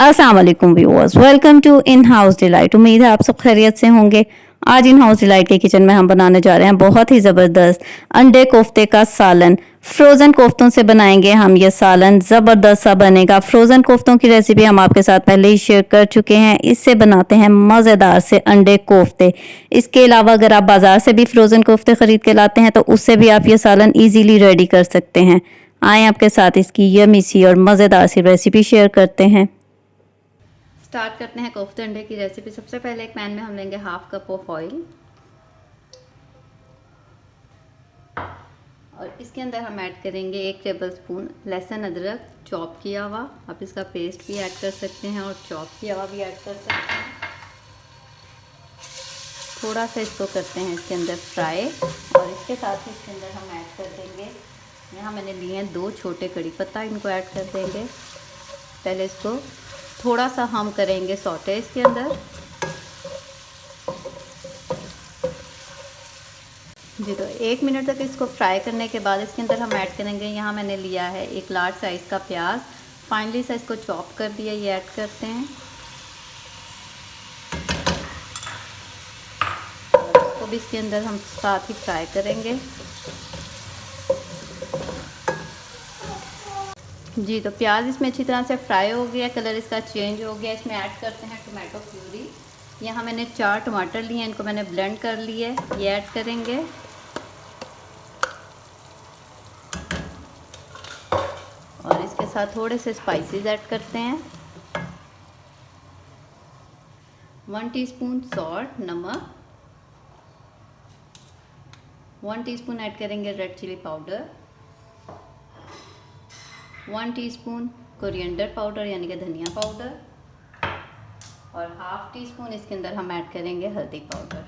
अस्सलाम वालेकुम viewers, welcome to In House Delight. उम्मीद है आप सब खैरियत से होंगे। आज इन हाउस डिलाइट के किचन में हम बनाने जा रहे हैं बहुत ही ज़बरदस्त अंडे कोफ्ते का सालन। फ्रोज़न कोफ्तों से बनाएंगे हम ये सालन, ज़बरदस्त सा बनेगा। फ्रोज़न कोफ्तों की रेसिपी हम आपके साथ पहले ही शेयर कर चुके हैं। इससे बनाते हैं मज़ेदार से अंडे कोफ्ते। इसके अलावा अगर आप बाज़ार से भी फ्रोज़न कोफ्ते ख़रीद के लाते हैं तो उससे भी आप ये सालन ईजीली रेडी कर सकते हैं। आए आपके साथ इसकी यमी सी और मज़ेदार सी रेसिपी शेयर करते हैं। स्टार्ट करते हैं कोफ्ते अंडे की रेसिपी। सबसे पहले एक पैन में हम लेंगे हाफ कप ऑफ ऑयल और इसके अंदर हम ऐड करेंगे 1 टेबलस्पून लहसुन अदरक चॉप किया हुआ। आप इसका पेस्ट भी ऐड कर सकते हैं और चॉप किया हुआ भी ऐड कर सकते हैं। थोड़ा सा इसको करते हैं इसके अंदर फ्राई और इसके साथ ही इसके अंदर हम ऐड कर देंगे, यहाँ मैंने लिए हैं 2 छोटे कड़ी पत्ता, इनको ऐड कर देंगे। पहले इसको थोड़ा सा हम करेंगे सौटे इसके अंदर। जी, तो 1 मिनट तक इसको फ्राई करने के बाद इसके अंदर हम ऐड करेंगे, यहाँ मैंने लिया है 1 लार्ज साइज़ का प्याज, फाइनली से इसको चॉप कर दिया, ये ऐड करते हैं। और इसको भी इसके अंदर हम साथ ही फ्राई करेंगे। जी, तो प्याज इसमें अच्छी तरह से फ्राई हो गया, कलर इसका चेंज हो गया। इसमें ऐड करते हैं टोमेटो प्यूरी। यहाँ मैंने 4 टमाटर लिए हैं, इनको मैंने ब्लेंड कर लिए, ये ऐड करेंगे। और इसके साथ थोड़े से स्पाइसेस ऐड करते हैं। 1 टीस्पून सॉल्ट नमक, 1 टीस्पून ऐड करेंगे red chilli powder, 1 teaspoon coriander powder यानी कि धनिया पाउडर और हाफ टी स्पून इसके अंदर हम ऐड करेंगे हल्दी पाउडर।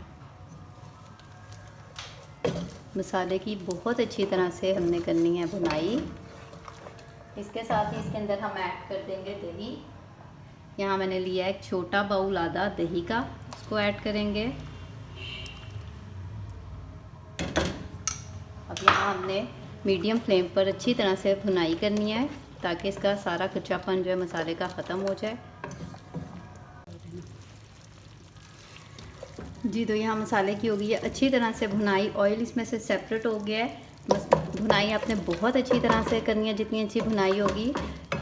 मसाले की बहुत अच्छी तरह से हमने करनी है भुनाई। इसके साथ ही इसके अंदर हम ऐड कर देंगे दही। यहाँ मैंने लिया एक छोटा बाउल आधा दही का, इसको ऐड करेंगे। अब यहाँ हमने मीडियम फ्लेम पर अच्छी तरह से भुनाई करनी है ताकि इसका सारा कच्चापन जो है मसाले का ख़त्म हो जाए। जी, तो यहाँ मसाले की हो गई है अच्छी तरह से भुनाई, ऑयल इसमें से सेपरेट हो गया है। बस भुनाई आपने बहुत अच्छी तरह से करनी है, जितनी अच्छी भुनाई होगी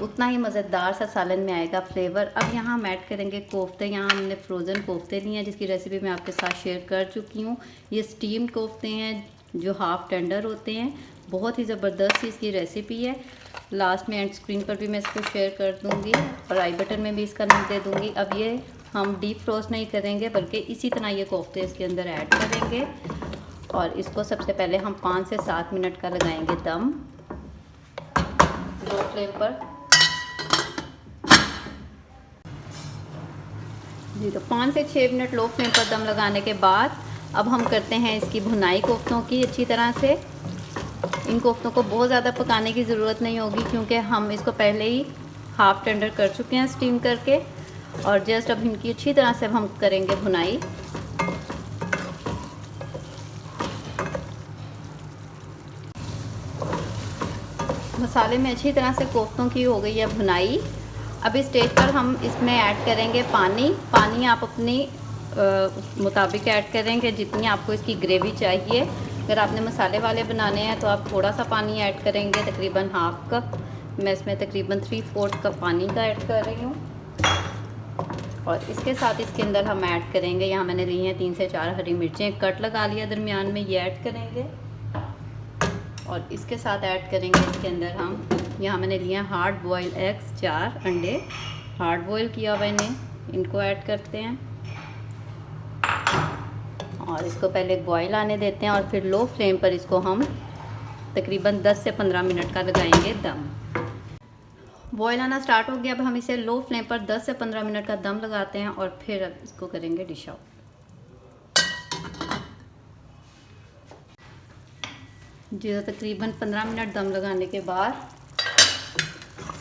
उतना ही मज़ेदार सा सालन में आएगा फ्लेवर। अब यहाँ हम ऐड करेंगे कोफ्ते। यहाँ हमने फ्रोज़न कोफ्ते लिए हैं जिसकी रेसिपी मैं आपके साथ शेयर कर चुकी हूँ। ये स्टीम्ड कोफ्ते हैं जो हाफ़ टेंडर होते हैं, बहुत ही ज़बरदस्त इसकी रेसिपी है। लास्ट में एंड स्क्रीन पर भी मैं इसको शेयर कर दूँगी और आई बटन में भी इसका लिंक दे दूँगी। अब ये हम डीप फ्रोस्ट नहीं करेंगे बल्कि इसी तरह ये कोफ्ते इसके अंदर ऐड करेंगे और इसको सबसे पहले हम 5 से 7 मिनट का लगाएंगे दम लो फ्लेम पर। जी, तो 5 से 6 मिनट लो फ्लेम पर दम लगाने के बाद अब हम करते हैं इसकी भुनाई कोफ्तों की अच्छी तरह से। इन कोफ्तों को बहुत ज़्यादा पकाने की ज़रूरत नहीं होगी क्योंकि हम इसको पहले ही हाफ़ टेंडर कर चुके हैं स्टीम करके। और जस्ट अब इनकी अच्छी तरह से हम करेंगे भुनाई। मसाले में अच्छी तरह से कोफ्तों की हो गई है भुनाई। अब इस स्टेज पर हम इसमें ऐड करेंगे पानी। पानी आप अपनी मुताबिक ऐड करेंगे जितनी आपको इसकी ग्रेवी चाहिए। अगर आपने मसाले वाले बनाने हैं तो आप थोड़ा सा पानी ऐड करेंगे, तकरीबन हाफ कप। मैं इसमें तकरीबन 3/4 कप पानी का ऐड कर रही हूँ। और इसके साथ इसके अंदर हम ऐड करेंगे, यहाँ मैंने ली हैं 3 से 4 हरी मिर्चें कट लगा लिया दरमियान में, ये ऐड करेंगे। और इसके साथ ऐड करेंगे इसके अंदर हम, यहाँ मैंने लिए हैं हार्ड बॉयल एग्स 4 अंडे हार्ड बॉयल किया हुआ इन्हें, इनको ऐड करते हैं और इसको पहले बॉयल आने देते हैं और फिर लो फ्लेम पर इसको हम तकरीबन 10 से 15 मिनट का लगाएंगे दम। बॉयल आना स्टार्ट हो गया। अब हम इसे लो फ्लेम पर 10 से 15 मिनट का दम लगाते हैं और फिर अब इसको करेंगे डिश आउट। जी, तो तकरीबन 15 मिनट दम लगाने के बाद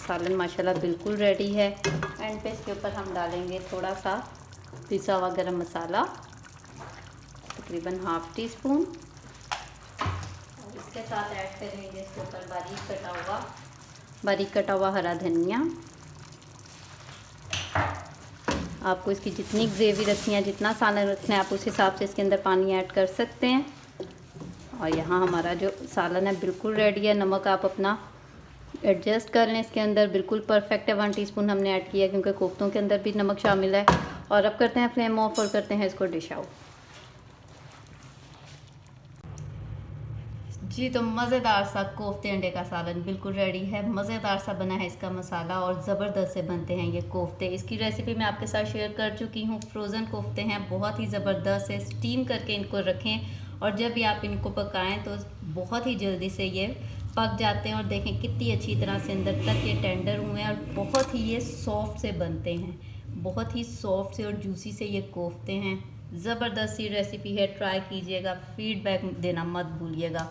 सालन माशाल्लाह बिल्कुल रेडी है। एंड पे इसके ऊपर हम डालेंगे थोड़ा सा पिसा हुआ गरम मसाला, तकरीबन हाफ टी स्पून। और इसके साथ ऐड करेंगे इसके ऊपर बारीक कटा हुआ हरा धनिया आपको इसकी जितनी ग्रेवी रखनी है, जितना सालन रखना है, आप उस हिसाब से इसके अंदर पानी ऐड कर सकते हैं। और यहाँ हमारा जो सालन है बिल्कुल रेडी है। नमक आप अपना एडजस्ट कर लें, इसके अंदर बिल्कुल परफेक्ट है। 1 टीस्पून हमने ऐड किया क्योंकि कोफ्तों के अंदर भी नमक शामिल है। और अब करते हैं फ्लेम ऑफ और करते हैं इसको डिश आउट। जी तो मज़ेदार सा कोफ्ते अंडे का सालन बिल्कुल रेडी है। मज़ेदार सा बना है इसका मसाला और ज़बरदस्त से बनते हैं ये कोफ्ते। इसकी रेसिपी मैं आपके साथ शेयर कर चुकी हूँ। फ्रोज़न कोफ्ते हैं, बहुत ही ज़बरदस्त है। स्टीम करके इनको रखें और जब भी आप इनको पकाएं तो बहुत ही जल्दी से ये पक जाते हैं। और देखें कितनी अच्छी तरह से अंदर तक ये टेंडर हुए हैं और बहुत ही ये सॉफ्ट से बनते हैं। बहुत ही सॉफ्ट से और जूसी से ये कोफ्ते हैं। ज़बरदस्त सी रेसिपी है, ट्राई कीजिएगा, फीडबैक देना मत भूलिएगा।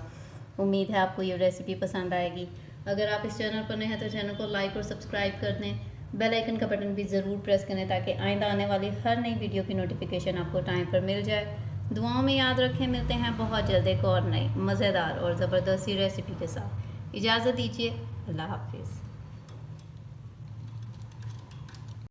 उम्मीद है आपको ये रेसिपी पसंद आएगी। अगर आप इस चैनल पर नए हैं तो चैनल को लाइक और सब्सक्राइब कर दें। बेल आइकन का बटन भी ज़रूर प्रेस करें ताकि आइंदा आने वाली हर नई वीडियो की नोटिफिकेशन आपको टाइम पर मिल जाए। दुआओं में याद रखें, मिलते हैं बहुत जल्द एक और नई मज़ेदार और ज़बरदस्त सी रेसिपी के साथ। इजाज़त दीजिए, अल्लाह हाफिज़।